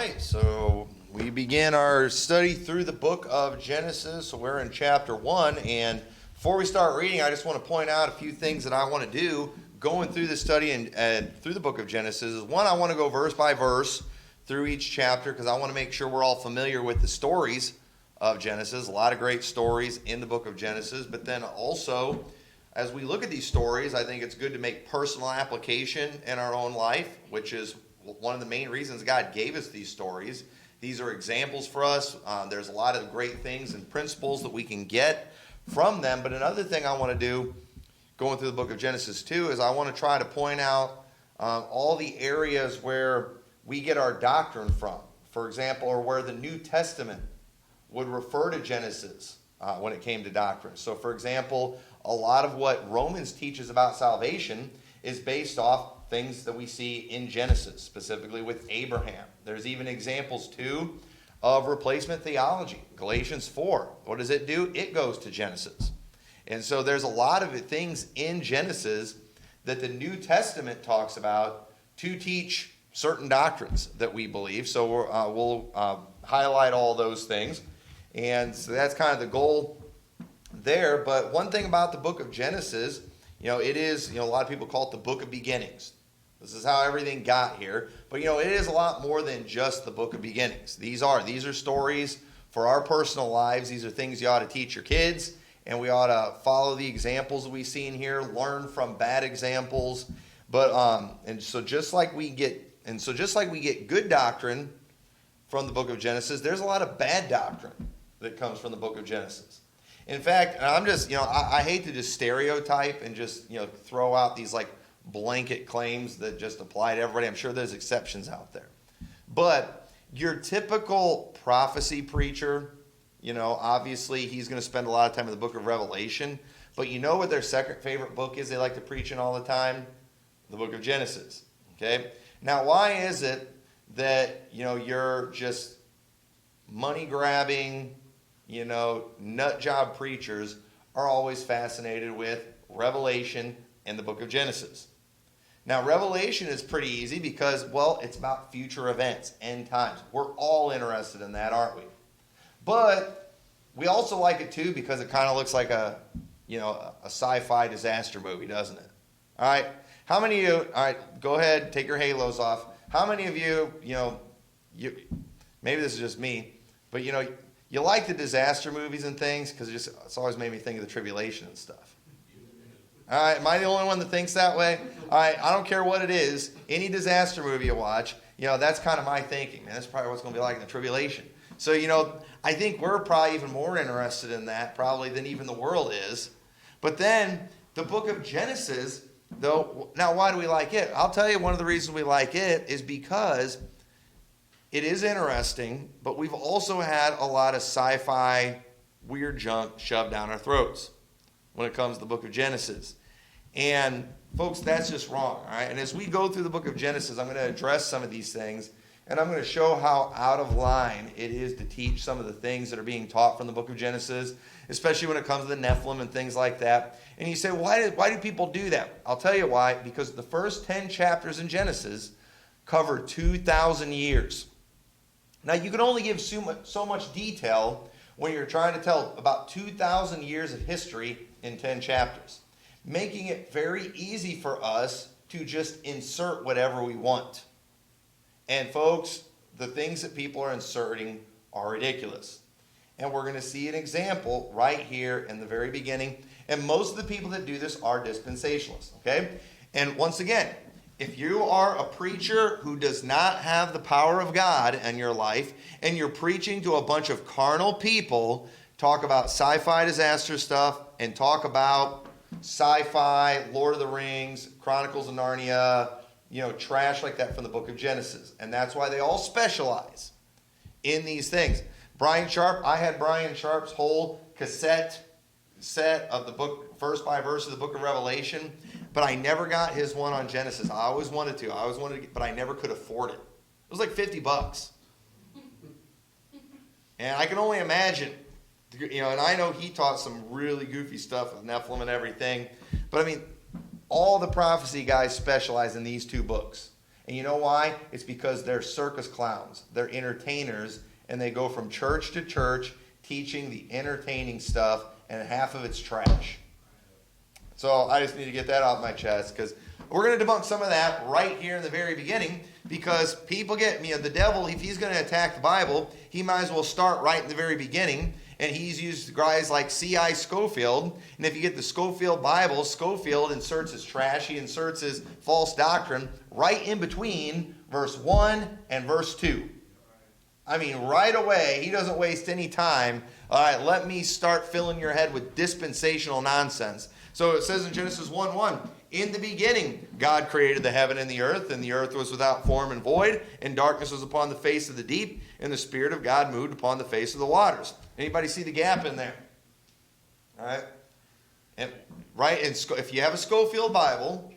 right, so we begin our study through the book of Genesis. So we're in chapter 1, and before we start reading, I just want to point out a few things that I want to do going through the study and through the book of Genesis. Is one, I want to go verse by verse through each chapter because I want to make sure we're all familiar with the stories of Genesis. A lot of great stories in the book of Genesis, but then also, as we look at these stories, I think it's good to make personal application in our own life, which is one of the main reasons God gave us these stories. These are examples for us. There's a lot of great things and principles that we can get from them. But another thing I want to do, going through the book of Genesis too, is I want to try to point out all the areas where we get our doctrine from. For example, or where the New Testament would refer to Genesis when it came to doctrine. So for example, a lot of what Romans teaches about salvation is based off things that we see in Genesis, specifically with Abraham. There's even examples, too, of replacement theology. Galatians 4, what does it do? It goes to Genesis. And so there's a lot of things in Genesis that the New Testament talks about to teach certain doctrines that we believe. So we'll highlight all those things. And so that's kind of the goal there. But one thing about the book of Genesis, it is, a lot of people call it the book of beginnings. This is how everything got here. But, it is a lot more than just the book of beginnings. These are stories for our personal lives. These are things you ought to teach your kids. And we ought to follow the examples that we see in here, learn from bad examples. But, so just like we get good doctrine from the book of Genesis, there's a lot of bad doctrine that comes from the book of Genesis. In fact, and I'm just, I hate to just stereotype and just, throw out these like blanket claims that just apply to everybody. I'm sure there's exceptions out there. But your typical prophecy preacher, obviously he's going to spend a lot of time in the book of Revelation. But you know what their second favorite book is they like to preach in all the time? The book of Genesis. Okay? Now, why is it that, you're just money-grabbing, nut job preachers are always fascinated with Revelation and the book of Genesis? Now, Revelation is pretty easy because, it's about future events, end times. We're all interested in that, aren't we? But we also like it too because it kind of looks like a sci-fi disaster movie, doesn't it? All right. How many of you, all right, go ahead, take your halos off. How many of you, maybe this is just me, but you like the disaster movies and things because it's always made me think of the tribulation and stuff. All right, am I the only one that thinks that way? All right, I don't care what it is. Any disaster movie you watch, that's kind of my thinking. Man, that's probably what's going to be like in the tribulation. So, I think we're probably even more interested in that probably than even the world is. But then the book of Genesis, though, now why do we like it? I'll tell you one of the reasons we like it is because it is interesting, but we've also had a lot of sci-fi weird junk shoved down our throats when it comes to the book of Genesis. And folks, that's just wrong, all right? And as we go through the book of Genesis, I'm going to address some of these things, and I'm going to show how out of line it is to teach some of the things that are being taught from the book of Genesis, especially when it comes to the Nephilim and things like that. And you say, why do people do that? I'll tell you why. Because the first 10 chapters in Genesis cover 2,000 years. Now, you can only give so much detail when you're trying to tell about 2,000 years of history in 10 chapters, making it very easy for us to just insert whatever we want. And folks, the things that people are inserting are ridiculous. And we're going to see an example right here in the very beginning. And most of the people that do this are dispensationalists, okay? And once again, if you are a preacher who does not have the power of God in your life, and you're preaching to a bunch of carnal people, talk about sci-fi disaster stuff, and talk about sci-fi, Lord of the Rings, Chronicles of Narnia, trash like that from the book of Genesis. And that's why they all specialize in these things. Brian Sharp, I had Brian Sharp's whole cassette set of the book, verse by verse of the book of Revelation, but I never got his one on Genesis. I always wanted to, but I never could afford it. It was like $50. And I can only imagine, and I know he taught some really goofy stuff with Nephilim and everything, but I mean, all the prophecy guys specialize in these two books. And you know why? It's because they're circus clowns. They're entertainers, and they go from church to church teaching the entertaining stuff, and half of it's trash. So I just need to get that off my chest, because we're going to debunk some of that right here in the very beginning, because people get, the devil, if he's going to attack the Bible, he might as well start right in the very beginning. And he's used guys like C.I. Scofield. And if you get the Scofield Bible, Scofield inserts his trash. He inserts his false doctrine right in between verse 1 and verse 2. I mean, right away, he doesn't waste any time. All right, let me start filling your head with dispensational nonsense. So it says in Genesis 1:1, in the beginning, God created the heaven and the earth was without form and void, and darkness was upon the face of the deep, and the Spirit of God moved upon the face of the waters. Anybody see the gap in there? All right? And if you have a Scofield Bible,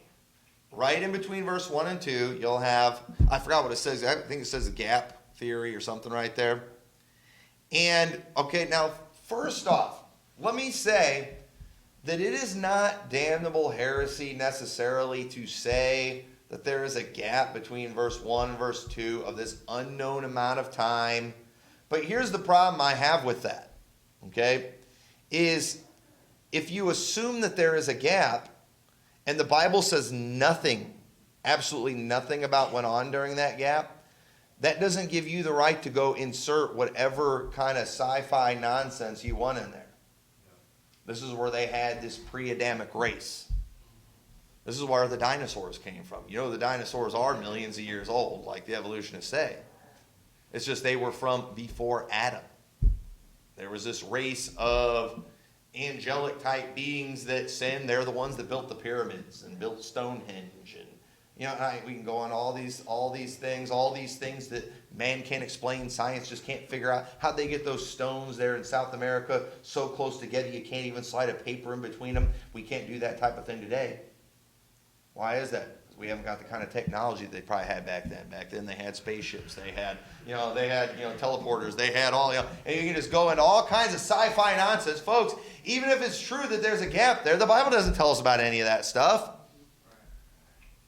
right in between verse 1 and 2, you'll have, I forgot what it says. I think it says a gap theory or something right there. And, okay, now, first off, let me say that it is not damnable heresy necessarily to say that there is a gap between verse 1 and verse 2 of this unknown amount of time. But here's the problem I have with that, okay, is if you assume that there is a gap and the Bible says nothing, absolutely nothing about what went on during that gap, that doesn't give you the right to go insert whatever kind of sci-fi nonsense you want in there. This is where they had this pre-Adamic race. This is where the dinosaurs came from. You know, the dinosaurs are millions of years old, like the evolutionists say. It's just they were from before Adam. There was this race of angelic type beings that sinned. They're the ones that built the pyramids and built Stonehenge, and we can go on all these things that man can't explain. Science just can't figure out how'd they get those stones there in South America so close together you can't even slide a paper in between them. We can't do that type of thing today. Why is that? Because we haven't got the kind of technology they probably had back then. Back then they had spaceships. They had teleporters. They had all, and you can just go into all kinds of sci-fi nonsense. Folks, even if it's true that there's a gap there, the Bible doesn't tell us about any of that stuff.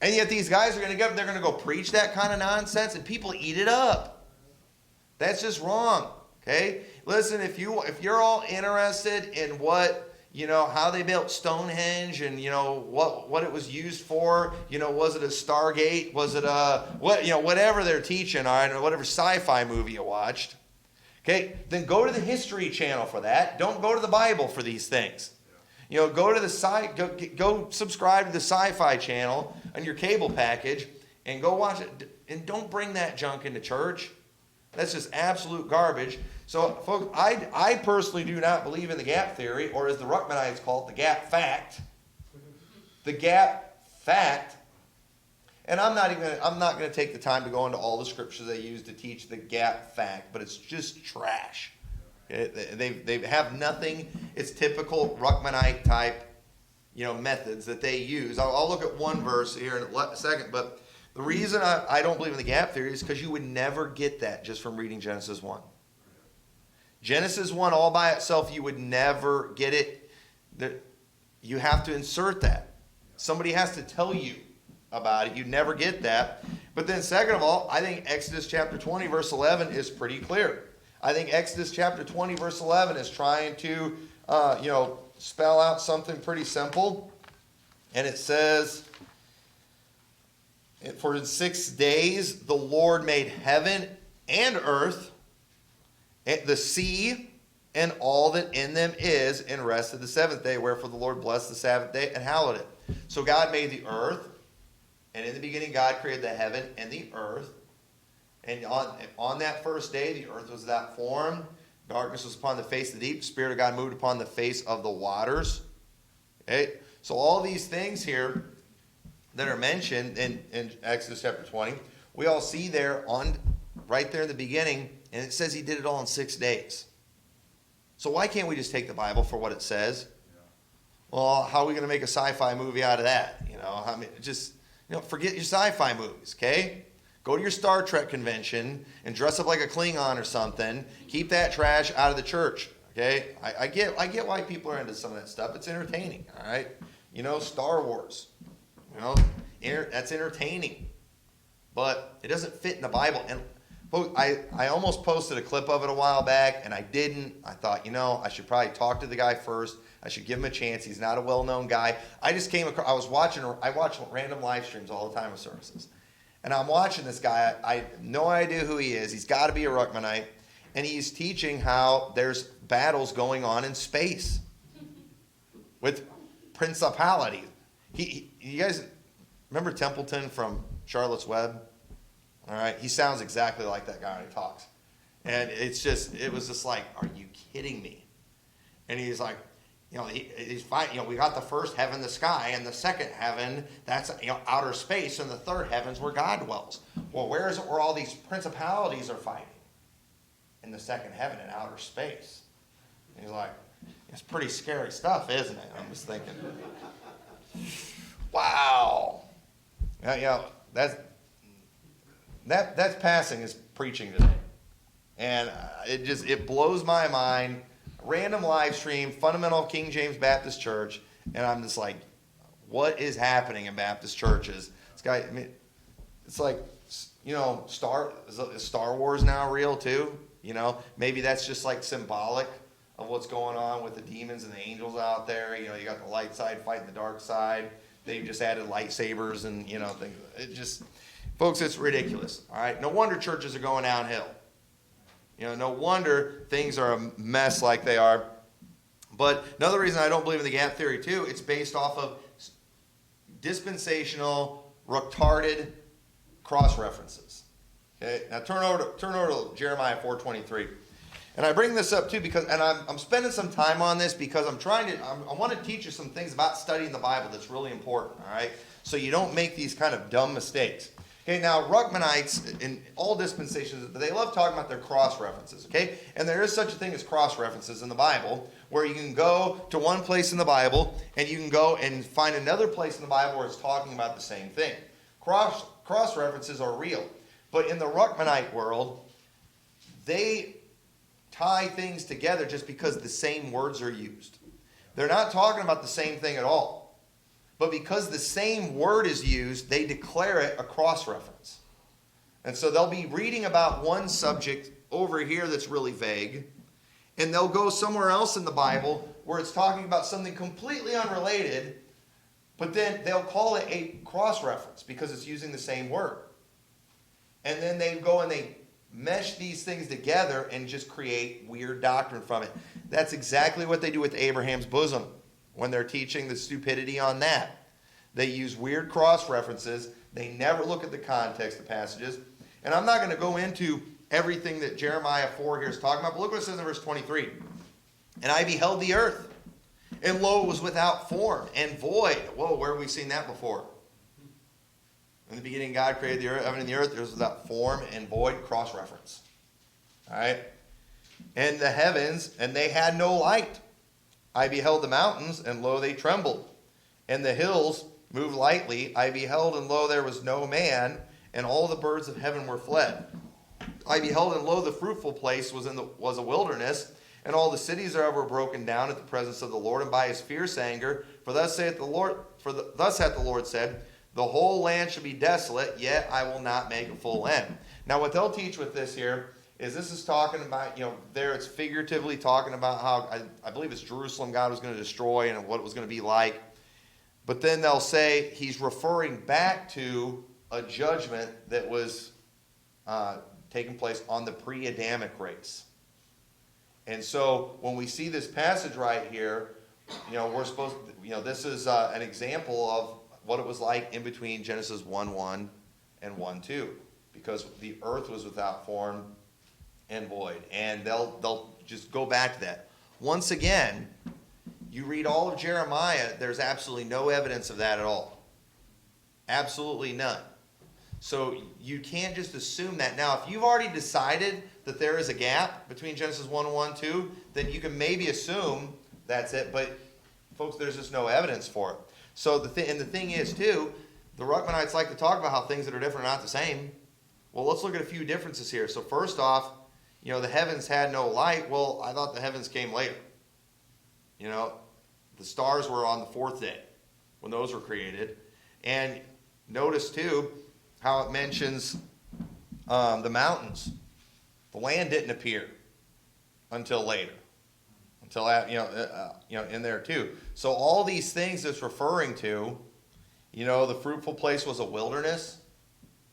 And yet these guys are going to go, they're going to go preach that kind of nonsense, and people eat it up. That's just wrong. Okay? Listen, if you're all interested in what, how they built Stonehenge and, what it was used for, was it a Stargate? Was it whatever they're teaching, all right, or whatever sci-fi movie you watched. Okay? Then go to the History Channel for that. Don't go to the Bible for these things. Go to the go subscribe to the Sci-Fi Channel on your cable package and go watch it. And don't bring that junk into church. That's just absolute garbage. So, folks, I personally do not believe in the gap theory, or as the Rukminites call it, the gap fact. The gap fact. And I'm not going to take the time to go into all the scriptures they use to teach the gap fact, but it's just trash. They have nothing. It's typical Rukminite type, methods that they use. I'll look at one verse here in a second, but the reason I don't believe in the gap theory is because you would never get that just from reading Genesis 1. Genesis 1 all by itself, you would never get it. You have to insert that. Somebody has to tell you about it. You'd never get that. But then second of all, I think Exodus chapter 20 verse 11 is pretty clear. I think Exodus chapter 20 verse 11 is trying to, spell out something pretty simple. And it says, for in 6 days the Lord made heaven and earth, the sea, and all that in them is, and rested the seventh day. Wherefore the Lord blessed the Sabbath day and hallowed it. So God made the earth, and in the beginning God created the heaven and the earth. And on that first day, the earth was without form. Darkness was upon the face of the deep. The Spirit of God moved upon the face of the waters. Okay? So all these things here that are mentioned in Exodus chapter 20, we all see there right there in the beginning, and it says he did it all in 6 days. So why can't we just take the Bible for what it says? Yeah. Well, how are we going to make a sci-fi movie out of that? Forget your sci-fi movies, okay? Go to your Star Trek convention and dress up like a Klingon or something. Keep that trash out of the church. Okay? I get why people are into some of that stuff. It's entertaining. All right? Star Wars. That's entertaining. but it doesn't fit in the Bible. And I almost posted a clip of it a while back, and I didn't. I thought, I should probably talk to the guy first. I should give him a chance. He's not a well-known guy. I just came across, I watch random live streams all the time of services. And I'm watching this guy. I have no idea who he is. He's got to be a Rukminite. And he's teaching how there's battles going on in space with principalities. You guys remember Templeton from Charlotte's Web? All right, he sounds exactly like that guy when he talks. And it was just like, are you kidding me? And he's like, he's fighting, we got the first heaven, the sky, and the second heaven, that's, outer space, and the third heaven's where God dwells. Well, where is it where all these principalities are fighting? In the second heaven, in outer space. And he's like, it's pretty scary stuff, isn't it? I'm just thinking, wow. That's passing as preaching today. And it blows my mind. Random live stream, fundamental King James Baptist Church, and I'm just like, what is happening in Baptist churches? This guy, it's like, is Star Wars now real too? Maybe that's just like symbolic of what's going on with the demons and the angels out there. You got the light side fighting the dark side. They just added lightsabers and things. Folks, it's ridiculous. All right, no wonder churches are going downhill. No wonder things are a mess like they are. But another reason I don't believe in the gap theory too, it's based off of dispensational, retarded cross-references. Okay, now turn over to Jeremiah 4:23. And I bring this up too because, and I'm spending some time on this because I want to teach you some things about studying the Bible that's really important, all right? So you don't make these kind of dumb mistakes. Okay, now Rukminites in all dispensations, they love talking about their cross-references, okay? And there is such a thing as cross-references in the Bible where you can go to one place in the Bible and you can go and find another place in the Bible where it's talking about the same thing. Cross-references are real. But in the Rukminite world, they tie things together just because the same words are used. They're not talking about the same thing at all. But because the same word is used, they declare it a cross-reference. And so they'll be reading about one subject over here that's really vague, and they'll go somewhere else in the Bible where it's talking about something completely unrelated, but then they'll call it a cross-reference because it's using the same word. And then they go and they mesh these things together and just create weird doctrine from it. That's exactly what they do with Abraham's bosom. When they're teaching the stupidity on that. They use weird cross-references. They never look at the context of passages. And I'm not going to go into everything that Jeremiah 4 here is talking about, but look what it says in verse 23. And I beheld the earth, and lo, it was without form and void. Whoa, where have we seen that before? In the beginning, God created the earth, heaven and the earth. It was without form and void, cross-reference. All right? And the heavens, and they had no light. I beheld the mountains, and lo, they trembled. And the hills moved lightly. I beheld, and lo, there was no man, and all the birds of heaven were fled. I beheld, and lo, the fruitful place was a wilderness, and all the cities thereof were broken down at the presence of the Lord, and by his fierce anger. For thus hath the Lord said, the whole land shall be desolate, yet I will not make a full end. Now, what they'll teach with this here is this is talking about, there it's figuratively talking about how, I believe it's Jerusalem God was going to destroy and what it was going to be like. But then they'll say he's referring back to a judgment that was taking place on the pre-Adamic race. And so when we see this passage right here, we're supposed to, this is an example of what it was like in between Genesis 1:1 and 1:2. Because the earth was without form and void. And they'll just go back to that. Once again, you read all of Jeremiah, there's absolutely no evidence of that at all. Absolutely none. So you can't just assume that. Now, if you've already decided that there is a gap between Genesis 1 and 1:2, then you can maybe assume that's it. But, folks, there's just no evidence for it. So the thing is, too, the Rukminites like to talk about how things that are different are not the same. Well, let's look at a few differences here. So first off, the heavens had no light. Well, I thought the heavens came later. The stars were on the fourth day when those were created. And notice, too, how it mentions the mountains. The land didn't appear until later, until in there too. So all these things it's referring to, the fruitful place was a wilderness.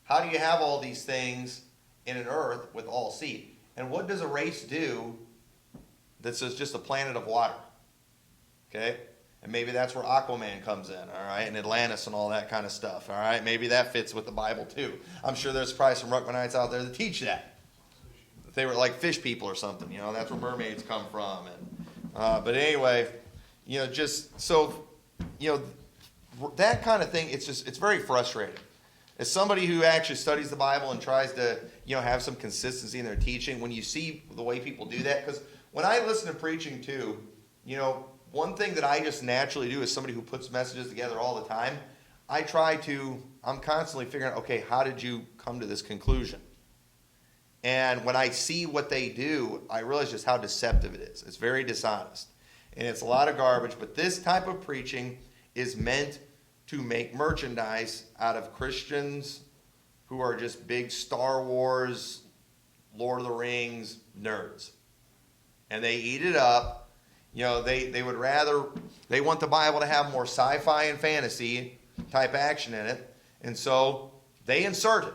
How do you have all these things in an earth with all seed? And what does a race do that's just a planet of water? Okay? And maybe that's where Aquaman comes in, all right? And Atlantis and all that kind of stuff, all right? Maybe that fits with the Bible too. I'm sure there's probably some Rukminites out there that teach that. They were like fish people or something, that's where mermaids come from. And but anyway, just so, that kind of thing, it's very frustrating. As somebody who actually studies the Bible and tries to, have some consistency in their teaching, when you see the way people do that, because when I listen to preaching too, one thing that I just naturally do as somebody who puts messages together all the time, I'm constantly figuring out, okay, how did you come to this conclusion? And when I see what they do, I realize just how deceptive it is. It's very dishonest. And it's a lot of garbage, but this type of preaching is meant to make merchandise out of Christians who are just big Star Wars, Lord of the Rings nerds. And they eat it up. They would rather, they want the Bible to have more sci-fi and fantasy type action in it. And so they insert it.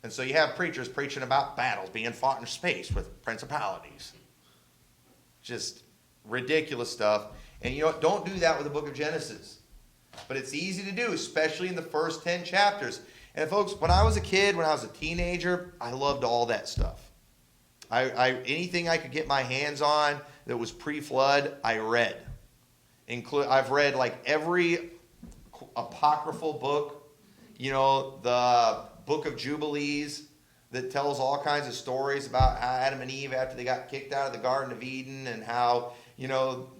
And so you have preachers preaching about battles being fought in space with principalities. Just ridiculous stuff. And don't do that with the book of Genesis. But it's easy to do, especially in the first 10 chapters. And folks, when I was a kid, when I was a teenager, I loved all that stuff. Anything I could get my hands on that was pre-flood, I read. I've read like every apocryphal book, the Book of Jubilees that tells all kinds of stories about how Adam and Eve, after they got kicked out of the Garden of Eden, and how,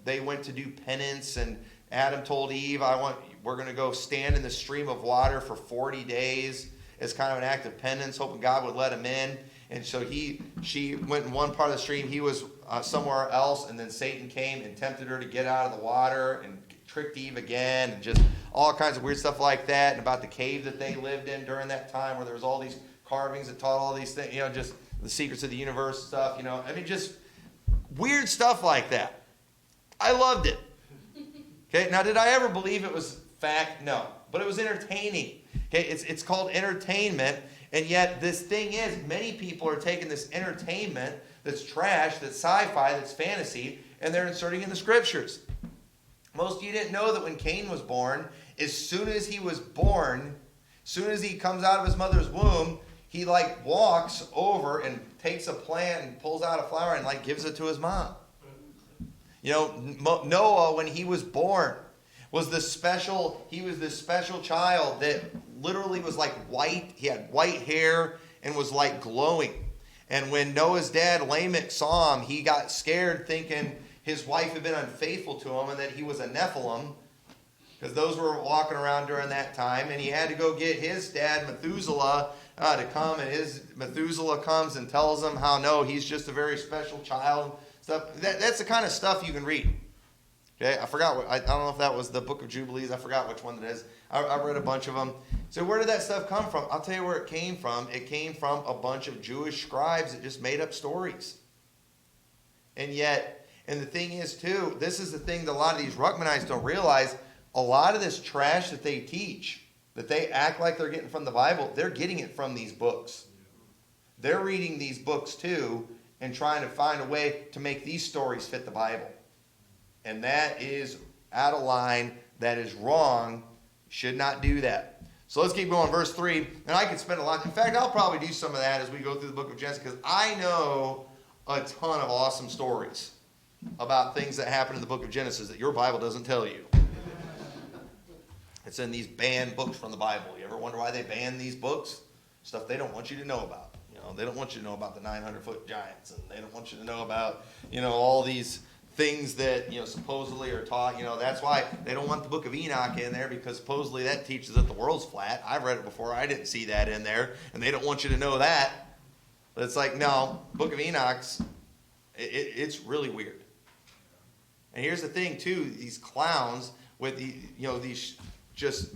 they went to do penance, and Adam told Eve, we're going to go stand in the stream of water for 40 days as kind of an act of penance, hoping God would let him in. And so she went in one part of the stream, he was somewhere else, and then Satan came and tempted her to get out of the water and tricked Eve again, and just all kinds of weird stuff like that, and about the cave that they lived in during that time where there was all these carvings that taught all these things, just the secrets of the universe stuff, just weird stuff like that. I loved it. Okay, now did I ever believe it was fact? No, but it was entertaining. Okay, it's called entertainment, and yet this thing is, many people are taking this entertainment that's trash, that's sci-fi, that's fantasy, and they're inserting in the scriptures. Most of you didn't know that when Cain was born, as soon as he was born, as soon as he comes out of his mother's womb, he walks over and takes a plant and pulls out a flower and gives it to his mom. Noah, when he was born, was this special child that literally was white. He had white hair and was glowing. And when Noah's dad, Lamech, saw him, he got scared, thinking his wife had been unfaithful to him and that he was a Nephilim, because those were walking around during that time. And he had to go get his dad, Methuselah, to come. And Methuselah comes and tells him how, no, he's just a very special child. Stuff. That's the kind of stuff you can read. Okay, I forgot I don't know if that was the Book of Jubilees. I forgot which one that is. I read a bunch of them. So where did that stuff come from? I'll tell you where it came from. It came from a bunch of Jewish scribes that just made up stories. And the thing is too, this is the thing that a lot of these Rukminites don't realize. A lot of this trash that they teach, that they act like they're getting from the Bible, they're getting it from these books. They're reading these books too and trying to find a way to make these stories fit the Bible. And that is out of line. That is wrong. Should not do that. So let's keep going. Verse 3. And I could spend a lot. In fact, I'll probably do some of that as we go through the book of Genesis, because I know a ton of awesome stories about things that happen in the book of Genesis that your Bible doesn't tell you. It's in these banned books from the Bible. You ever wonder why they ban these books? Stuff they don't want you to know about. They don't want you to know about the 900-foot giants, and they don't want you to know about, all these things that, supposedly are taught. That's why they don't want the Book of Enoch in there, because supposedly that teaches that the world's flat. I've read it before. I didn't see that in there, and they don't want you to know that. But it's no, Book of Enoch's, it's really weird. And here's the thing, too. These clowns with these just,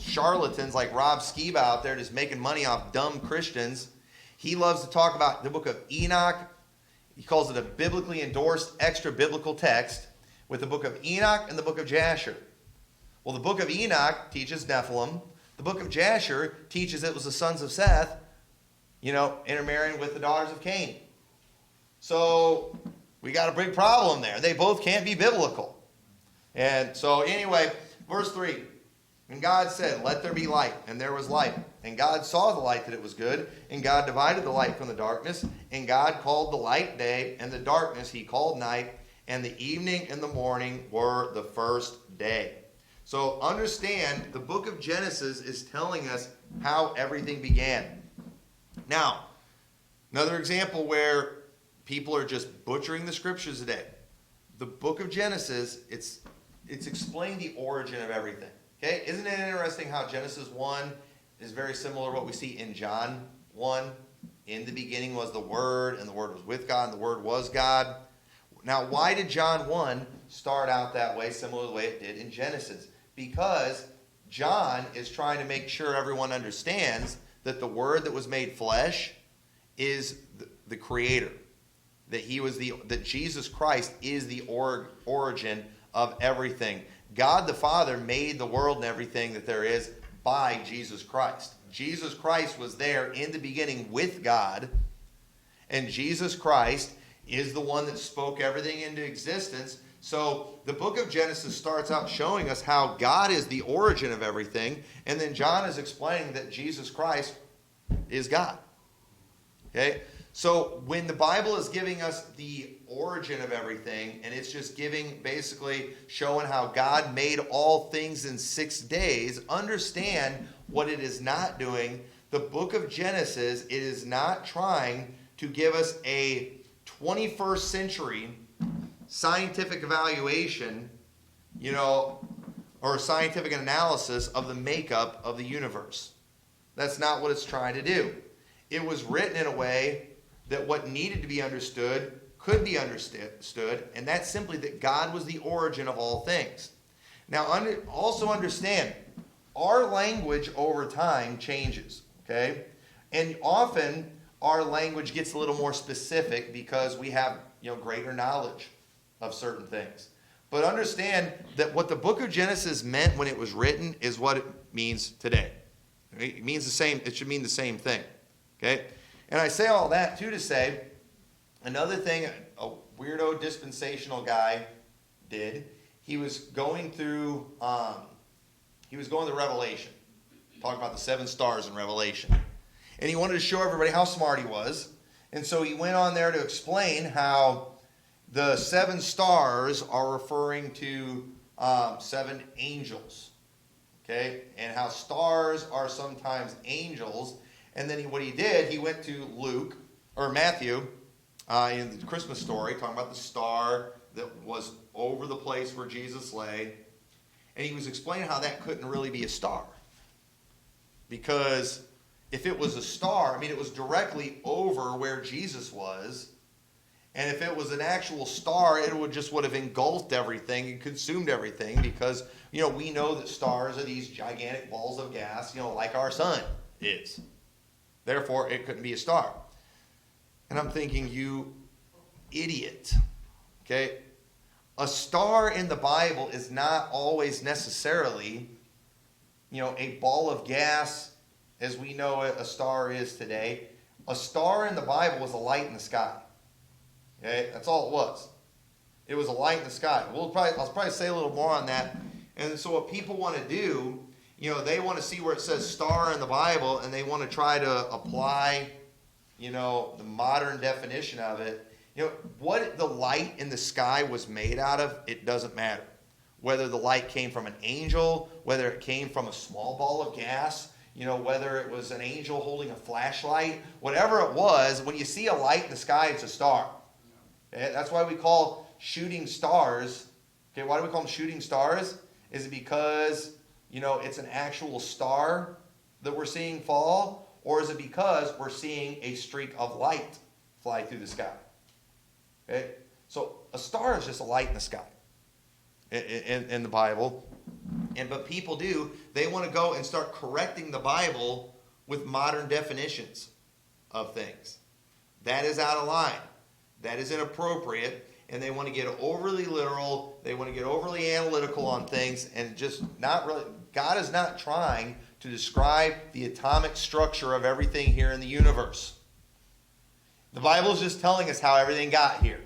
charlatans like Rob Skiba out there just making money off dumb Christians. He loves to talk about the book of Enoch. He calls it a biblically endorsed extra biblical text with the book of Enoch and the book of Jasher. Well, the book of Enoch teaches Nephilim. The book of Jasher teaches it was the sons of Seth, intermarrying with the daughters of Cain. So we got a big problem there. They both can't be biblical. And so anyway, verse 3. And God said, let there be light, and there was light. And God saw the light that it was good, and God divided the light from the darkness. And God called the light day, and the darkness he called night. And the evening and the morning were the first day. So understand, the book of Genesis is telling us how everything began. Now, another example where people are just butchering the scriptures today. The book of Genesis, it's explained the origin of everything. Okay, isn't it interesting how Genesis 1 is very similar to what we see in John 1? In the beginning was the Word, and the Word was with God, and the Word was God. Now, why did John 1 start out that way, similar to the way it did in Genesis? Because John is trying to make sure everyone understands that the Word that was made flesh is the Creator. That Jesus Christ is the origin of everything. God the Father made the world and everything that there is by Jesus Christ. Jesus Christ was there in the beginning with God, and Jesus Christ is the one that spoke everything into existence. So the book of Genesis starts out showing us how God is the origin of everything, and then John is explaining that Jesus Christ is God. Okay? So when the Bible is giving us the origin of everything, and it's just basically showing how God made all things in 6 days, understand what it is not doing. The book of Genesis, it is not trying to give us a 21st century scientific evaluation, or scientific analysis of the makeup of the universe. That's not what it's trying to do. It was written in a way that what needed to be understood could be understood, and that's simply that God was the origin of all things. Now, also understand, our language over time changes, okay? And often, our language gets a little more specific because we have, greater knowledge of certain things. But understand that what the book of Genesis meant when it was written is what it means today. It means the same. It should mean the same thing, okay? And I say all that, too, to say, another thing a weirdo dispensational guy did, he was going through Revelation, talking about the 7 stars in Revelation. And he wanted to show everybody how smart he was. And so he went on there to explain how the 7 stars are referring to 7 angels, okay? And how stars are sometimes angels. And then what he did, he went to Matthew, in the Christmas story, talking about the star that was over the place where Jesus lay. And he was explaining how that couldn't really be a star. Because if it was a star, it was directly over where Jesus was. And if it was an actual star, it would have engulfed everything and consumed everything. Because, we know that stars are these gigantic balls of gas, like our sun is. Therefore, it couldn't be a star. And I'm thinking, you idiot. Okay? A star in the Bible is not always necessarily, a ball of gas as we know a star is today. A star in the Bible was a light in the sky. Okay? That's all it was. It was a light in the sky. I'll probably say a little more on that. And so what people want to do, they want to see where it says star in the Bible, and they want to try to apply, the modern definition of it. What the light in the sky was made out of, it doesn't matter. Whether the light came from an angel, whether it came from a small ball of gas, whether it was an angel holding a flashlight, whatever it was, when you see a light in the sky, it's a star. Okay? That's why we call shooting stars. Okay, why do we call them shooting stars? Is it because, it's an actual star that we're seeing fall? Or is it because we're seeing a streak of light fly through the sky? Okay? So a star is just a light in the sky in the Bible. But people do, they want to go and start correcting the Bible with modern definitions of things. That is out of line. That is inappropriate. And they want to get overly literal. They want to get overly analytical on things and just not really. God is not trying to describe the atomic structure of everything here in the universe. The Bible is just telling us how everything got here.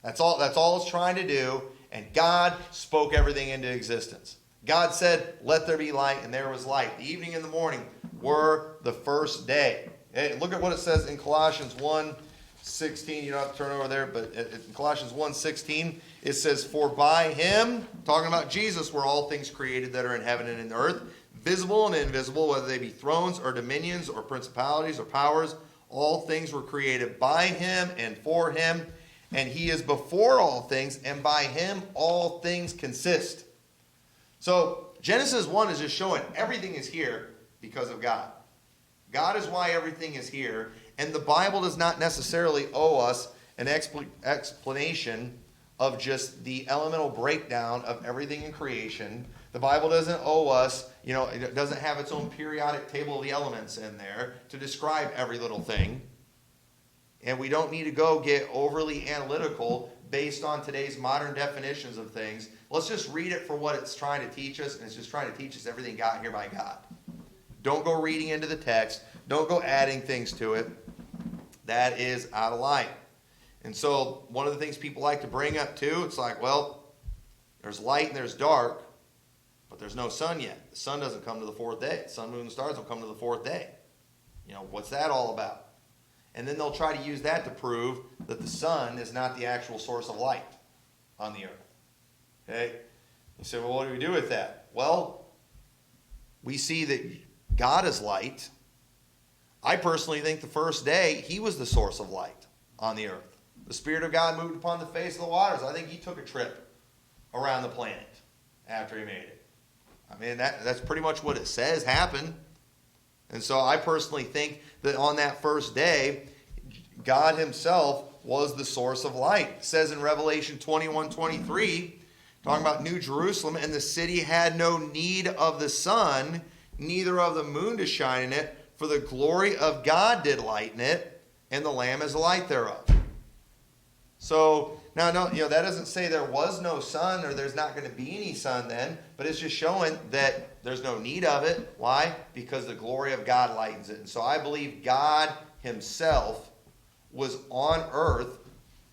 That's all it's trying to do. And God spoke everything into existence. God said, let there be light, and there was light. The evening and the morning were the first day. Hey, look at what it says in Colossians 1:16. You don't have to turn over there, but in Colossians 1:16, it says, for by him, talking about Jesus, were all things created that are in heaven and in the earth, visible and invisible, whether they be thrones or dominions or principalities or powers. All things were created by him and for him, and he is before all things, and by him all things consist. So Genesis 1 is just showing everything is here because of God. God is why everything is here, and the Bible does not necessarily owe us an explanation of just the elemental breakdown of everything in creation. The Bible doesn't owe us, it doesn't have its own periodic table of the elements in there to describe every little thing. And we don't need to go get overly analytical based on today's modern definitions of things. Let's just read it for what it's trying to teach us, and it's just trying to teach us everything got here by God. Don't go reading into the text. Don't go adding things to it. That is out of line. And so one of the things people like to bring up too, it's like, well, there's light and there's dark, but there's no sun yet. The sun doesn't come to the fourth day. The sun, moon, and stars don't come to the fourth day. What's that all about? And then they'll try to use that to prove that the sun is not the actual source of light on the earth. Okay? You say, well, what do we do with that? Well, we see that God is light. I personally think the first day, he was the source of light on the earth. The Spirit of God moved upon the face of the waters. I think he took a trip around the planet after he made it. I mean, that's pretty much what it says happened. And so I personally think that on that first day, God himself was the source of light. It says in Revelation 21:23, talking about New Jerusalem, and the city had no need of the sun, neither of the moon to shine in it, for the glory of God did lighten it, and the Lamb is the light thereof. So, now, that doesn't say there was no sun or there's not going to be any sun then, but it's just showing that there's no need of it. Why? Because the glory of God lightens it. And so I believe God himself was on earth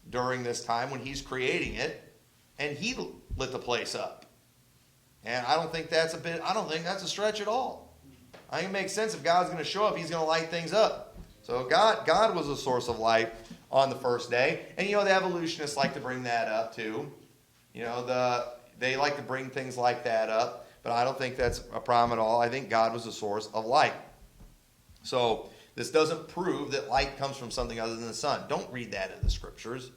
during this time when he's creating it, and he lit the place up. And I don't think that's a stretch at all. I think it makes sense. If God's going to show up, he's going to light things up. So God was the source of light on the first day. And the evolutionists like to bring that up too. They like to bring things like that up, but I don't think that's a problem at all. I think God was the source of light. So this doesn't prove that light comes from something other than the sun. Don't read that in the scriptures.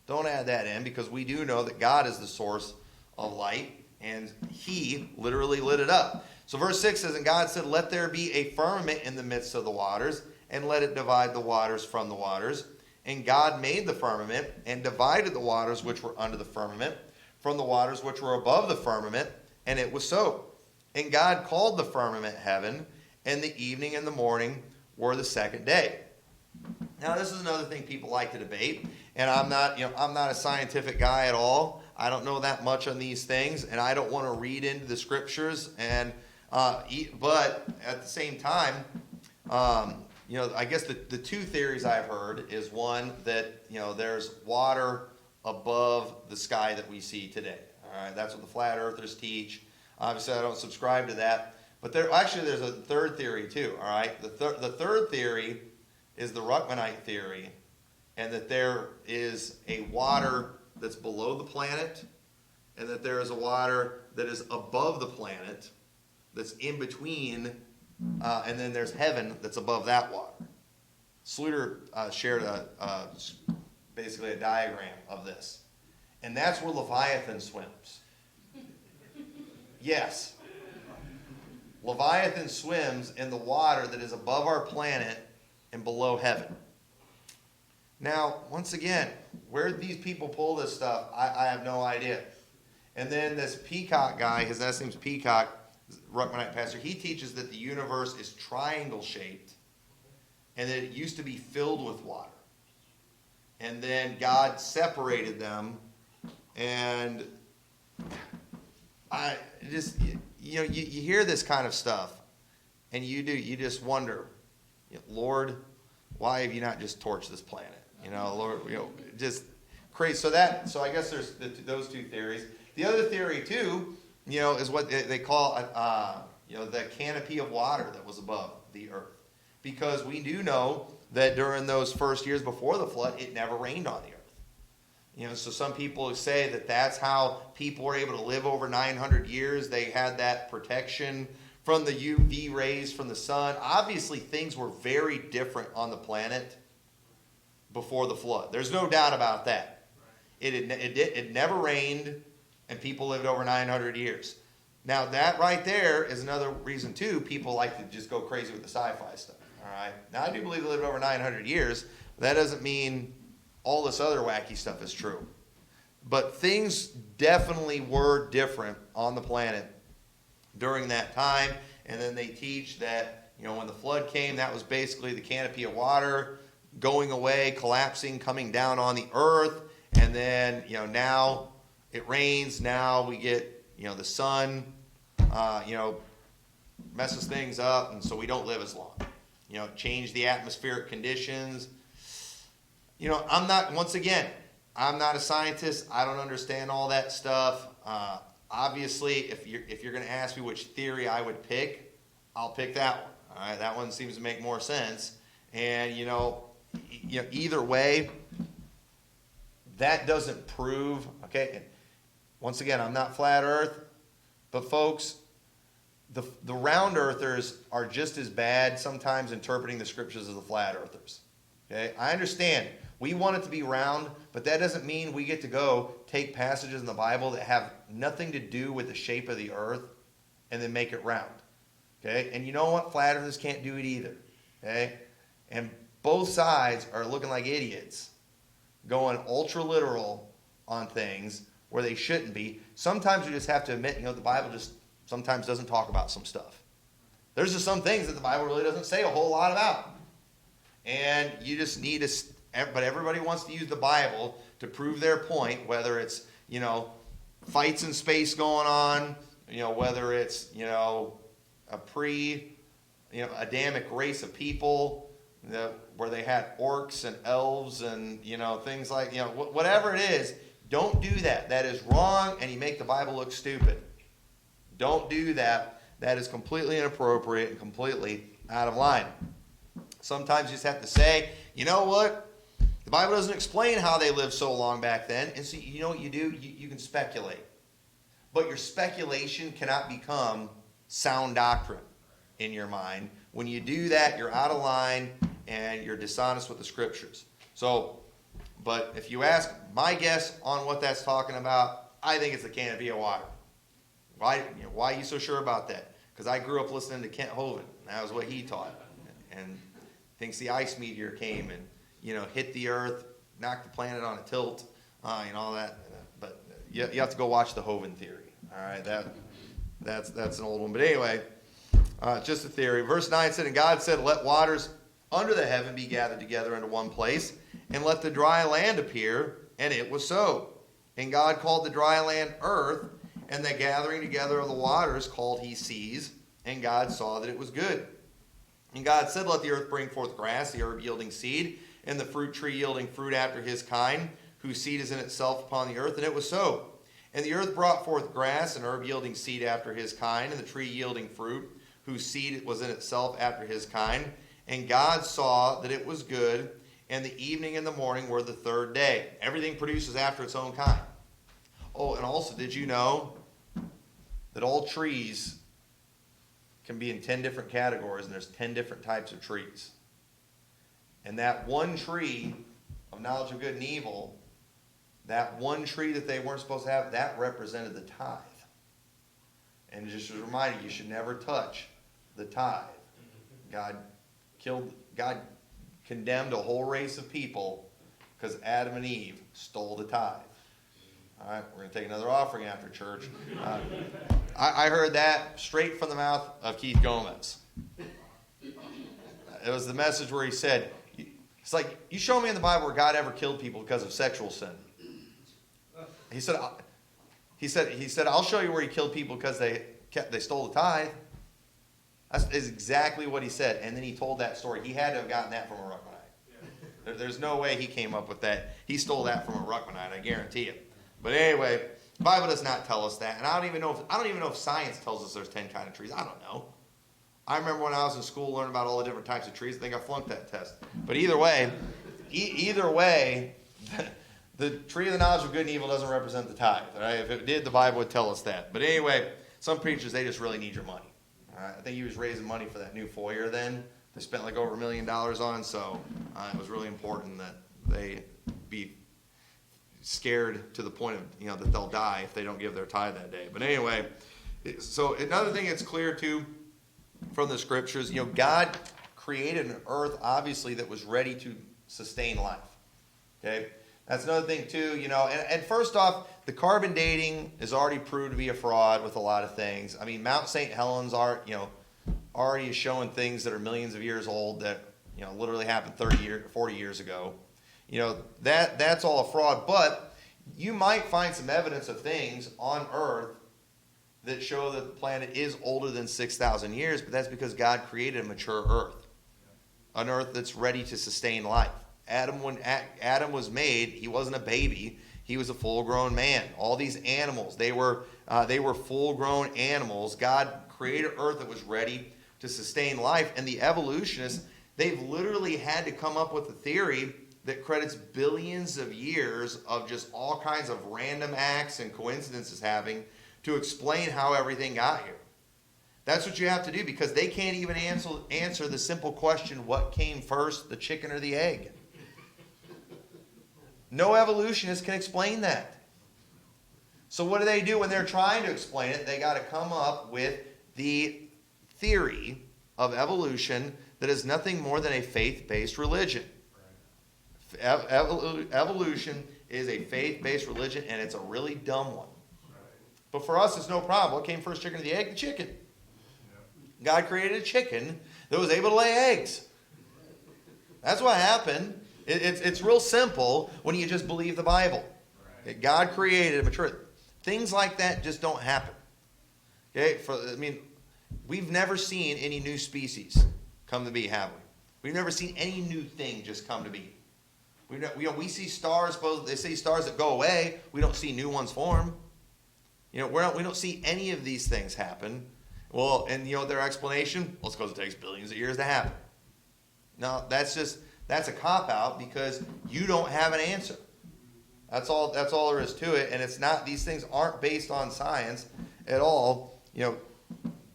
Don't add that in, because we do know that God is the source of light, and he literally lit it up. So verse 6 says, and God said, let there be a firmament in the midst of the waters, and let it divide the waters from the waters. And God made the firmament, and divided the waters which were under the firmament from the waters which were above the firmament, and it was so. And God called the firmament heaven, and the evening and the morning were the second day. Now, this is another thing people like to debate, and I'm not a scientific guy at all. I don't know that much on these things, and I don't want to read into the scriptures. But at the same time, I guess the two theories I've heard is one that there's water above the sky that we see today. All right, that's what the flat earthers teach. Obviously, I don't subscribe to that. But there's a third theory too. All right, the third theory is the Rukmini theory, and that there is a water that's below the planet, and that there is a water that is above the planet, that's in between, and then there's heaven that's above that water. Sluter shared basically a diagram of this, and that's where Leviathan swims. Yes. Leviathan swims in the water that is above our planet and below heaven. Now, once again, where these people pull this stuff, I have no idea. And then this Peacock guy, his last name's Peacock, Rukmini pastor, he teaches that the universe is triangle shaped and that it used to be filled with water. And then God separated them, and I just, you hear this kind of stuff, and you just wonder, Lord, why have you not just torched this planet? Lord, just crazy. So I guess there's those two theories. The other theory too, is what they call, the canopy of water that was above the earth, because we do know that during those first years before the flood, it never rained on the earth. So some people say that that's how people were able to live over 900 years. They had that protection from the UV rays from the sun. Obviously, things were very different on the planet before the flood. There's no doubt about that. It never rained, and people lived over 900 years. Now, that right there is another reason, too, people like to just go crazy with the sci-fi stuff. All right. Now, I do believe they lived over 900 years. But that doesn't mean all this other wacky stuff is true. But things definitely were different on the planet during that time. And then they teach that, when the flood came, that was basically the canopy of water going away, collapsing, coming down on the earth. And then, now it rains. Now we get, the sun, messes things up. And so we don't live as long. Change the atmospheric conditions. I'm not a scientist. I don't understand all that stuff. Obviously, if you're going to ask me which theory I would pick, I'll pick that one. All right, that one seems to make more sense. And either way, that doesn't prove. Okay, and once again, I'm not flat Earth, but folks, the round earthers are just as bad sometimes interpreting the scriptures as the flat earthers. Okay, I understand. We want it to be round, but that doesn't mean we get to go take passages in the Bible that have nothing to do with the shape of the earth and then make it round. Okay? And you know what? Flat earthers can't do it either. Okay? And both sides are looking like idiots, going ultra literal on things where they shouldn't be. Sometimes you just have to admit, the Bible just sometimes doesn't talk about some stuff. There's just some things that the Bible really doesn't say a whole lot about. And you just need to, but everybody wants to use the Bible to prove their point, whether it's, fights in space going on, whether it's, a Adamic race of people, where they had orcs and elves and, things like, whatever it is, don't do that. That is wrong, and you make the Bible look stupid. Don't do that. That is completely inappropriate and completely out of line. Sometimes you just have to say, you know what? The Bible doesn't explain how they lived so long back then. And so you know what you do? You can speculate. But your speculation cannot become sound doctrine in your mind. When you do that, you're out of line and you're dishonest with the scriptures. So, but if you ask my guess on what that's talking about, I think it's the canopy of water. Why are you so sure about that? Because I grew up listening to Kent Hovind. That was what he taught. And thinks the ice meteor came and, hit the earth, knocked the planet on a tilt, and all that. But you have to go watch the Hovind theory. All right, that's an old one. But anyway, just a theory. Verse 9 said, and God said, let waters under the heaven be gathered together into one place, and let the dry land appear, and it was so. And God called the dry land earth, and the gathering together of the waters called he seas, and God saw that it was good. And God said, let the earth bring forth grass, the herb yielding seed, and the fruit tree yielding fruit after his kind, whose seed is in itself upon the earth. And it was so. And the earth brought forth grass, and herb yielding seed after his kind, and the tree yielding fruit, whose seed was in itself after his kind. And God saw that it was good, and the evening and the morning were the third day. Everything produces after its own kind. Oh, and also, did you know that all trees can be in 10 different categories, and there's 10 different types of trees? And that one tree of knowledge of good and evil, that one tree that they weren't supposed to have, that represented the tithe. And just a reminder, you should never touch the tithe. God condemned a whole race of people because Adam and Eve stole the tithe. All right, we're going to take another offering after church. I heard that straight from the mouth of Keith Gomez. It was the message where he said, it's like, you show me in the Bible where God ever killed people because of sexual sin. He said, I'll show you where he killed people because they stole the tithe. That's exactly what he said. And then he told that story. He had to have gotten that from a Rukmini. There's no way he came up with that. He stole that from a Rukmini, I guarantee it. But anyway, the Bible does not tell us that. And I don't even know if science tells us there's 10 kinds of trees. I don't know. I remember when I was in school learning about all the different types of trees. I think I flunked that test. But either way, the tree of the knowledge of good and evil doesn't represent the tithe. Right? If it did, the Bible would tell us that. But anyway, some preachers, they just really need your money. All right? I think he was raising money for that new foyer then. They spent like over $1 million on, so it was really important that they be scared to the point of, that they'll die if they don't give their tithe that day. But anyway, so another thing that's clear too from the scriptures, God created an earth obviously that was ready to sustain life. Okay, that's another thing too. And first off, the carbon dating is already proved to be a fraud with a lot of things. I mean, Mount St. Helens already is showing things that are millions of years old that literally happened 40 years ago. That's all a fraud. But you might find some evidence of things on Earth that show that the planet is older than 6,000 years, but that's because God created a mature Earth, an Earth that's ready to sustain life. When Adam was made, he wasn't a baby; he was a full-grown man. All these animals, they were full-grown animals. God created an Earth that was ready to sustain life, and the evolutionists, they've literally had to come up with a theory that credits billions of years of just all kinds of random acts and coincidences having to explain how everything got here. That's what you have to do, because they can't even answer the simple question, what came first, the chicken or the egg? No evolutionist can explain that. So what do when they're trying to explain it? They got to come up with the theory of evolution that is nothing more than a faith-based religion. Evolution is a faith-based religion, and it's a really dumb one. But for us, it's no problem. What came first, chicken or the egg? The chicken. God created a chicken that was able to lay eggs. That's what happened. It's real simple when you just believe the Bible. God created a mature. Things like that just don't happen. Okay, we've never seen any new species come to be, have we? We've never seen any new thing just come to be. We see stars. They say stars that go away. We don't see new ones form. We don't see any of these things happen. Well, and their explanation, it's because it takes billions of years to happen. No, that's a cop-out, because you don't have an answer. That's all there is to it, and it's not. These things aren't based on science at all.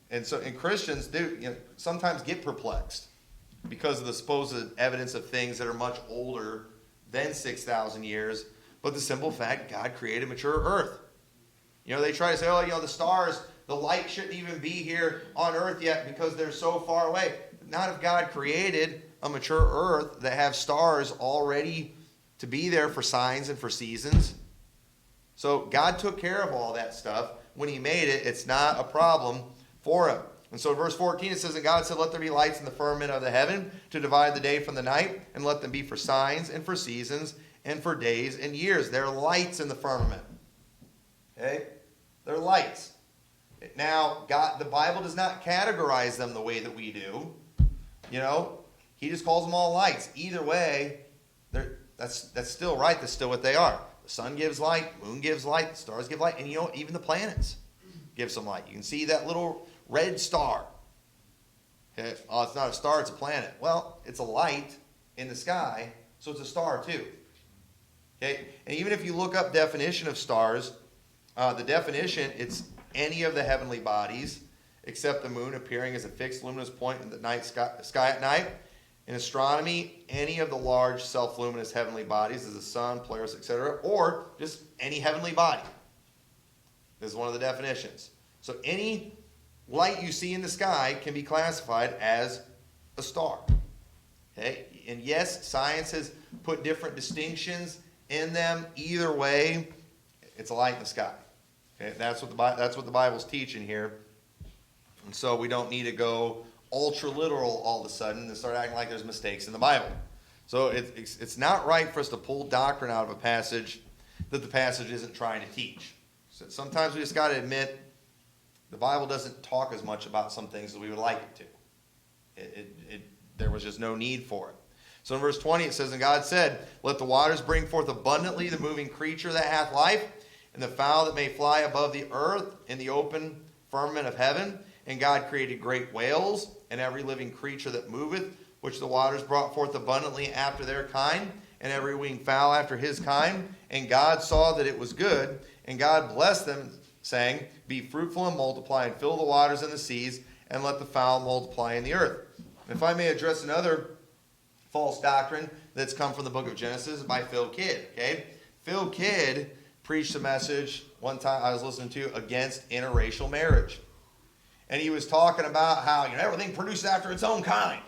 And Christians do sometimes get perplexed because of the supposed evidence of things that are much older than 6,000 years. But the simple fact, God created a mature earth. They try to say, the stars, the light shouldn't even be here on earth yet because they're so far away. Not if God created a mature earth that have stars already to be there for signs and for seasons. So God took care of all that stuff. When he made it, it's not a problem for him. And so in verse 14 it says, and God said, let there be lights in the firmament of the heaven to divide the day from the night, and let them be for signs and for seasons and for days and years. They're lights in the firmament. Okay? They're lights. Now, the Bible does not categorize them the way that we do. He just calls them all lights. Either way, that's still right. That's still what they are. The sun gives light, moon gives light, the stars give light, and even the planets give some light. You can see that little red star. Okay? Oh, it's not a star, it's a planet. Well, it's a light in the sky, so it's a star too. Okay? And even if you look up definition of stars, the definition, it's any of the heavenly bodies except the moon appearing as a fixed luminous point in the night sky at night. In astronomy, any of the large self-luminous heavenly bodies, as the sun, Polaris, etc., or just any heavenly body. This is one of the definitions. So any light you see in the sky can be classified as a star. Okay? And yes, science has put different distinctions in them. Either way, It's a light in the sky. Okay? That's what the Bible's teaching here. And so we don't need to go ultra literal all of a sudden and start acting like there's mistakes in the Bible. So it's not right for us to pull doctrine out of a passage that the passage isn't trying to teach. So sometimes we just got to admit the Bible doesn't talk as much about some things as we would like it to. There was just no need for it. So in verse 20 it says, "And God said, Let the waters bring forth abundantly the moving creature that hath life, and the fowl that may fly above the earth in the open firmament of heaven. And God created great whales, and every living creature that moveth, which the waters brought forth abundantly after their kind, and every winged fowl after his kind. And God saw that it was good, and God blessed them, saying, Be fruitful and multiply, and fill the waters and the seas, and let the fowl multiply in the earth." And if I may address another false doctrine that's come from the book of Genesis by Phil Kidd. Okay, Phil Kidd preached a message one time I was listening to against interracial marriage. And he was talking about how, everything produces after its own kind.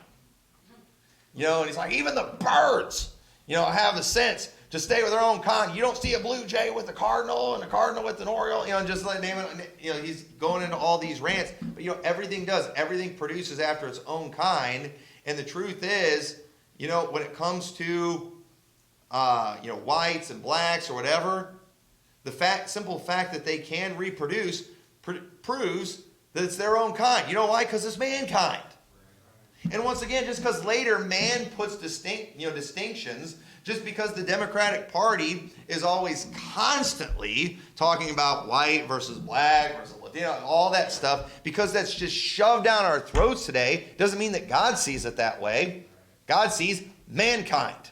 And he's like, even the birds, have the sense to stay with their own kind. You don't see a blue jay with a cardinal and a cardinal with an oriole, just like name it. He's going into all these rants. But, everything does. Everything produces after its own kind. And the truth is, when it comes to, whites and blacks or whatever, the simple fact that they can reproduce proves that it's their own kind. You know why? Because it's mankind. And once again, just because later man puts distinctions, just because the Democratic Party is always constantly talking about white versus black versus Latino, all that stuff, because that's just shoved down our throats today, doesn't mean that God sees it that way. God sees mankind.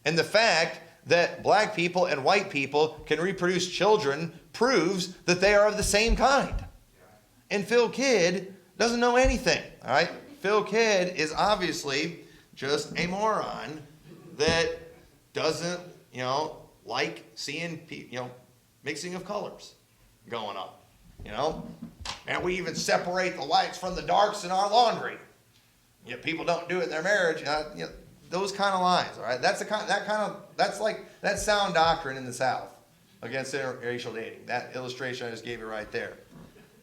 And the fact that black people and white people can reproduce children proves that they are of the same kind. And Phil Kidd doesn't know anything, all right? Phil Kidd is obviously just a moron that doesn't, like seeing, mixing of colors going on, And we even separate the lights from the darks in our laundry. Yet people don't do it in their marriage. Those kind of lies, all right? That's like that sound doctrine in the South against interracial dating. That illustration I just gave you right there.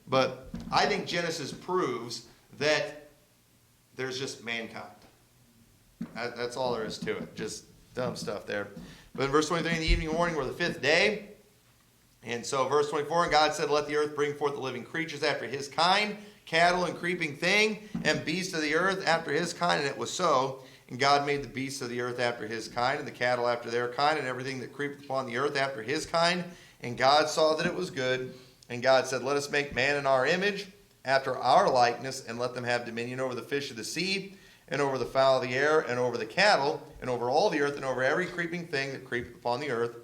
But I think Genesis proves that there's just mankind. That's all there is to it. Just dumb stuff there. But in verse 23, in the evening and morning were the fifth day. And so verse 24, "And God said, Let the earth bring forth the living creatures after his kind, cattle and creeping thing, and beasts of the earth after his kind. And it was so. And God made the beasts of the earth after his kind, and the cattle after their kind, and everything that creepeth upon the earth after his kind. And God saw that it was good. And God said, Let us make man in our image, after our likeness, and let them have dominion over the fish of the sea, and over the fowl of the air, and over the cattle, and over all the earth, and over every creeping thing that creepeth upon the earth.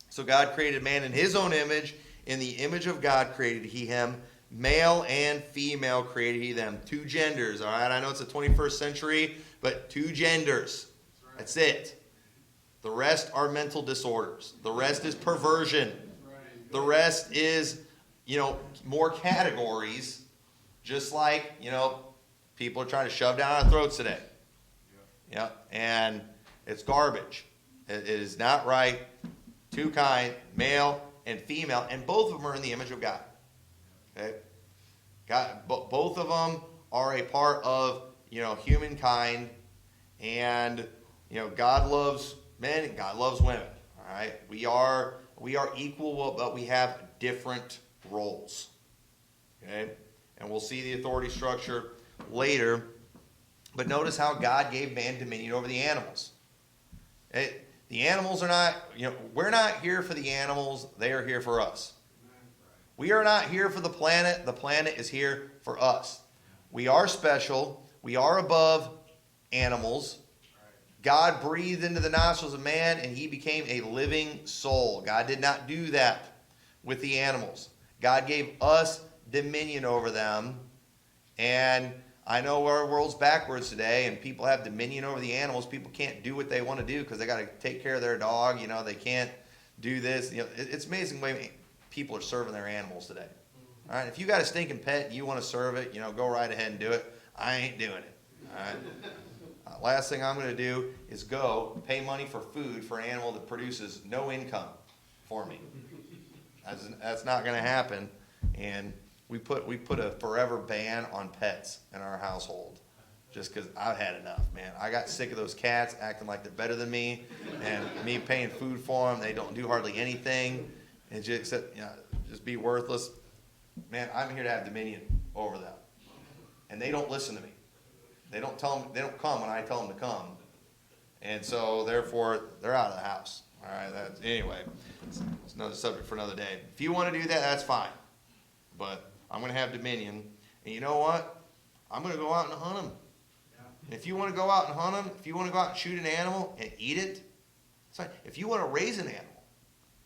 So God created man in his own image. In the image of God created he him. Male and female created he them." Two genders, all right? I know it's the 21st century, but two genders. That's it. The rest are mental disorders. The rest is perversion. The rest is, more categories, just like, people are trying to shove down our throats today. Yeah. And it's garbage. It is not right. Two kind, male and female, and both of them are in the image of God. Okay? Both of them are a part of, humankind, and, God loves men and God loves women. All right? We are equal, but we have different roles. Okay? And we'll see the authority structure later. But notice how God gave man dominion over the animals. Okay? The animals are not, we're not here for the animals. They are here for us. We are not here for the planet. The planet is here for us. We are special. We are above animals. God breathed into the nostrils of man, and he became a living soul. God did not do that with the animals. God gave us dominion over them. And I know our world's backwards today, and people have dominion over the animals. People can't do what they want to do because they got to take care of their dog. They can't do this. It's amazing the way people are serving their animals today. All right, if you got a stinking pet and you want to serve it, go right ahead and do it. I ain't doing it. All right. Last thing I'm going to do is go pay money for food for an animal that produces no income for me. That's not going to happen. And we put a forever ban on pets in our household. Just because I've had enough, man. I got sick of those cats acting like they're better than me, and me paying food for them. They don't do hardly anything, and just be worthless. Man, I'm here to have dominion over them, and they don't listen to me. They don't come when I tell them to come, and so therefore they're out of the house. All right. Anyway, it's another subject for another day. If you want to do that, that's fine, but I'm going to have dominion, and you know what? I'm going to go out and hunt them. If you want to go out and hunt them, if you want to go out and shoot an animal and eat it, it's fine. If you want to raise an animal,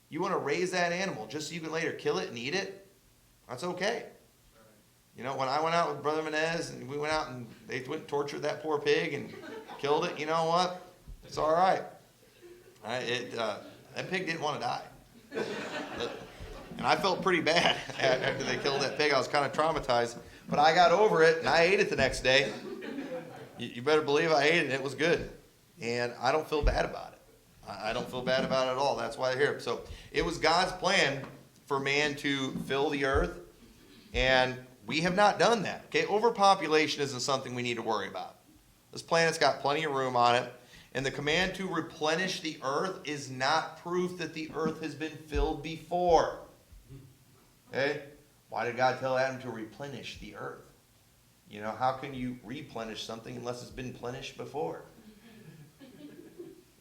you want to raise that animal just so you can later kill it and eat it, that's okay. You know, when I went out with Brother Menez and we went out and they went and tortured that poor pig and killed it, you know what? It's all right. That pig didn't want to die. And I felt pretty bad after they killed that pig. I was kind of traumatized. But I got over it and I ate it the next day. You better believe I ate it, and it was good. And I don't feel bad about it. I don't feel bad about it at all. That's why I'm here. So it was God's plan for man to fill the earth, and we have not done that. Okay, overpopulation isn't something we need to worry about. This planet's got plenty of room on it, and the command to replenish the earth is not proof that the earth has been filled before. Okay? Why did God tell Adam to replenish the earth? You know, how can you replenish something unless it's been plenished before?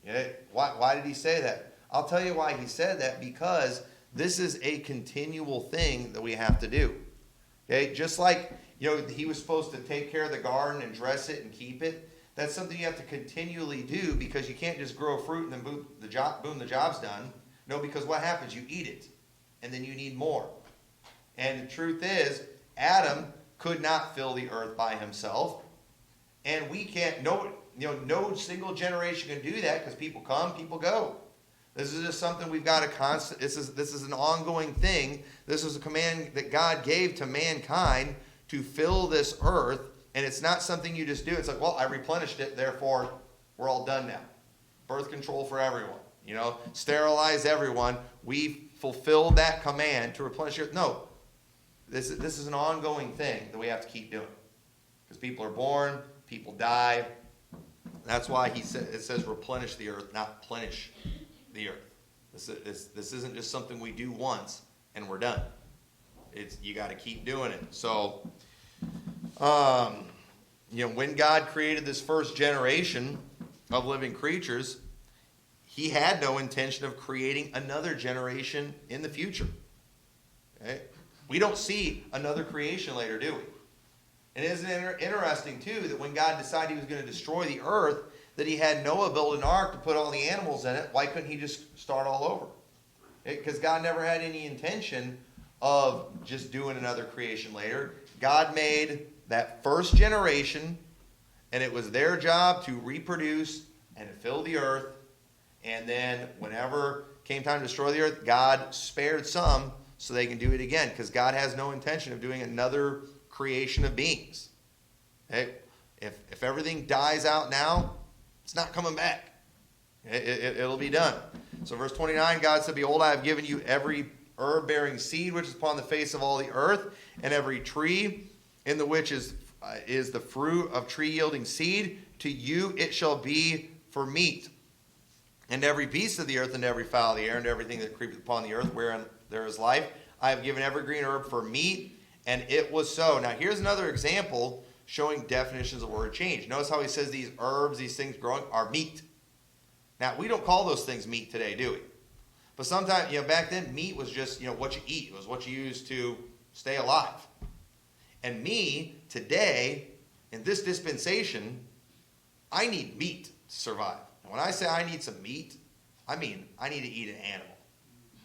Yeah, why did he say that? I'll tell you why he said that, because this is a continual thing that we have to do. Okay, just like, you know, he was supposed to take care of the garden and dress it and keep it. That's something you have to continually do, because you can't just grow fruit and then boom, the job's done. No, because what happens? You eat it, and then you need more. And the truth is, Adam could not fill the earth by himself, and we can't. No single generation can do that, because people come, people go. This is just something we've got to constant. This is an ongoing thing. This is a command that God gave to mankind to fill this earth, and it's not something you just do. It's like, well, I replenished it, therefore we're all done now. Birth control for everyone. You know, sterilize everyone. We fulfilled that command to replenish the earth. No. This is an ongoing thing that we have to keep doing, because people are born, people die. That's why it says replenish the earth, not plenish the earth. This isn't just something we do once and we're done. You got to keep doing it. So, when God created this first generation of living creatures, he had no intention of creating another generation in the future. Okay? We don't see another creation later, do we? And isn't it interesting, too, that when God decided he was going to destroy the earth, that he had Noah build an ark to put all the animals in it? Why couldn't he just start all over? Because God never had any intention of just doing another creation later. God made that first generation, and it was their job to reproduce and to fill the earth. And then whenever came time to destroy the earth, God spared some so they can do it again, because God has no intention of doing another creation of beings. Okay? If everything dies out now, it's not coming back. It'll be done. So verse 29, God said, behold, I have given you every herb-bearing seed which is upon the face of all the earth, and every tree in the which is the fruit of tree-yielding seed. To you it shall be for meat. And every beast of the earth, and every fowl of the air, and everything that creepeth upon the earth, wherein there is life, I have given every green herb for meat, and it was so. Now here's another example showing definitions of the word change. Notice how he says these herbs, these things growing, are meat. Now, we don't call those things meat today, do we? But sometimes, back then, meat was just, what you eat. It was what you used to stay alive. And me, today, in this dispensation, I need meat to survive. And when I say I need some meat, I mean I need to eat an animal.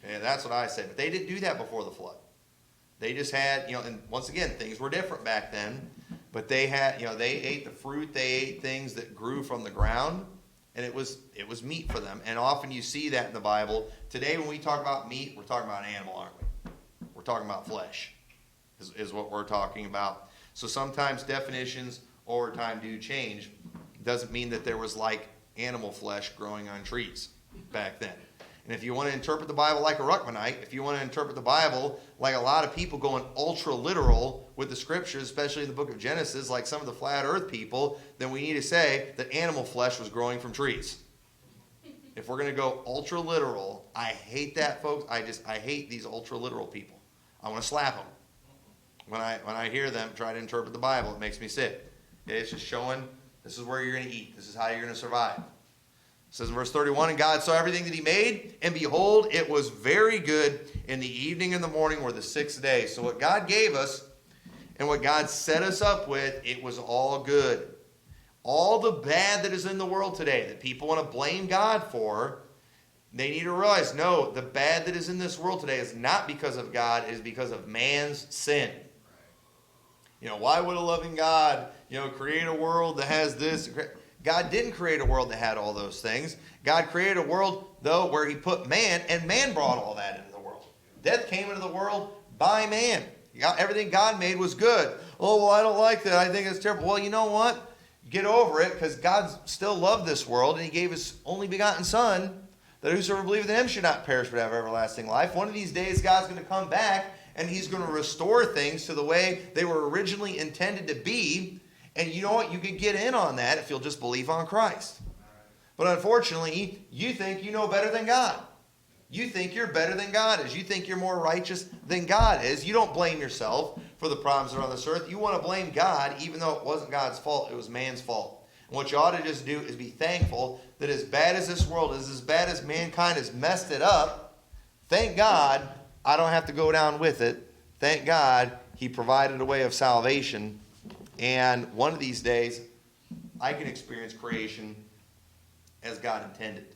Okay, that's what I say. But they didn't do that before the flood. They just had, and once again, things were different back then. But they had, they ate the fruit. They ate things that grew from the ground. And it was meat for them. And often you see that in the Bible. Today when we talk about meat, we're talking about an animal, aren't we? We're talking about flesh is what we're talking about. So sometimes definitions over time do change. It doesn't mean that there was like animal flesh growing on trees back then. And if you want to interpret the Bible like a Rukmini, if you want to interpret the Bible like a lot of people going ultra literal with the scriptures, especially in the book of Genesis, like some of the flat earth people, then we need to say that animal flesh was growing from trees. If we're going to go ultra literal, I hate that, folks. I hate these ultra literal people. I want to slap them. When I hear them try to interpret the Bible, it makes me sick. It's just showing this is where you're going to eat. This is how you're going to survive. It says in verse 31, and God saw everything that he made, and behold, it was very good. In the evening and the morning were the sixth day. So what God gave us and what God set us up with, it was all good. All the bad that is in the world today that people want to blame God for, they need to realize, no, the bad that is in this world today is not because of God, it is because of man's sin. Why would a loving God, create a world that has this? God didn't create a world that had all those things. God created a world, though, where he put man, and man brought all that into the world. Death came into the world by man. Everything God made was good. Oh, well, I don't like that. I think it's terrible. Well, you know what? Get over it, because God still loved this world, and he gave his only begotten Son, that whosoever believeth in him should not perish but have everlasting life. One of these days, God's going to come back, and he's going to restore things to the way they were originally intended to be. And you know what? You can get in on that if you'll just believe on Christ. But unfortunately, you think you know better than God. You think you're better than God is. You think you're more righteous than God is. You don't blame yourself for the problems that are on this earth. You want to blame God, even though it wasn't God's fault. It was man's fault. And what you ought to just do is be thankful that as bad as this world is, as bad as mankind has messed it up, thank God I don't have to go down with it. Thank God he provided a way of salvation. And one of these days, I can experience creation as God intended.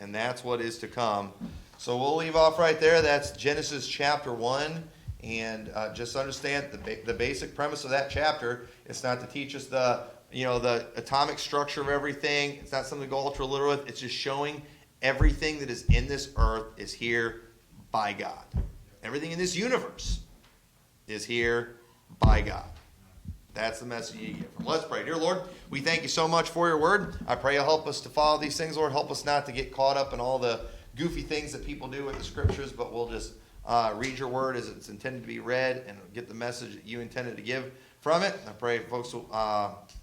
And that's what is to come. So we'll leave off right there. That's Genesis chapter 1. And just understand the basic premise of that chapter. It's not to teach us the atomic structure of everything. It's not something to go ultra literal with. It's just showing everything that is in this earth is here by God. Everything in this universe is here by God. That's the message you get from. Let's pray. Dear Lord, we thank you so much for your word. I pray you'll help us to follow these things, Lord. Help us not to get caught up in all the goofy things that people do with the scriptures, but we'll just read your word as it's intended to be read and get the message that you intended to give from it. I pray folks will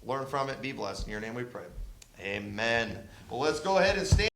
learn from it. Be blessed. In your name we pray. Amen. Well, let's go ahead and stand.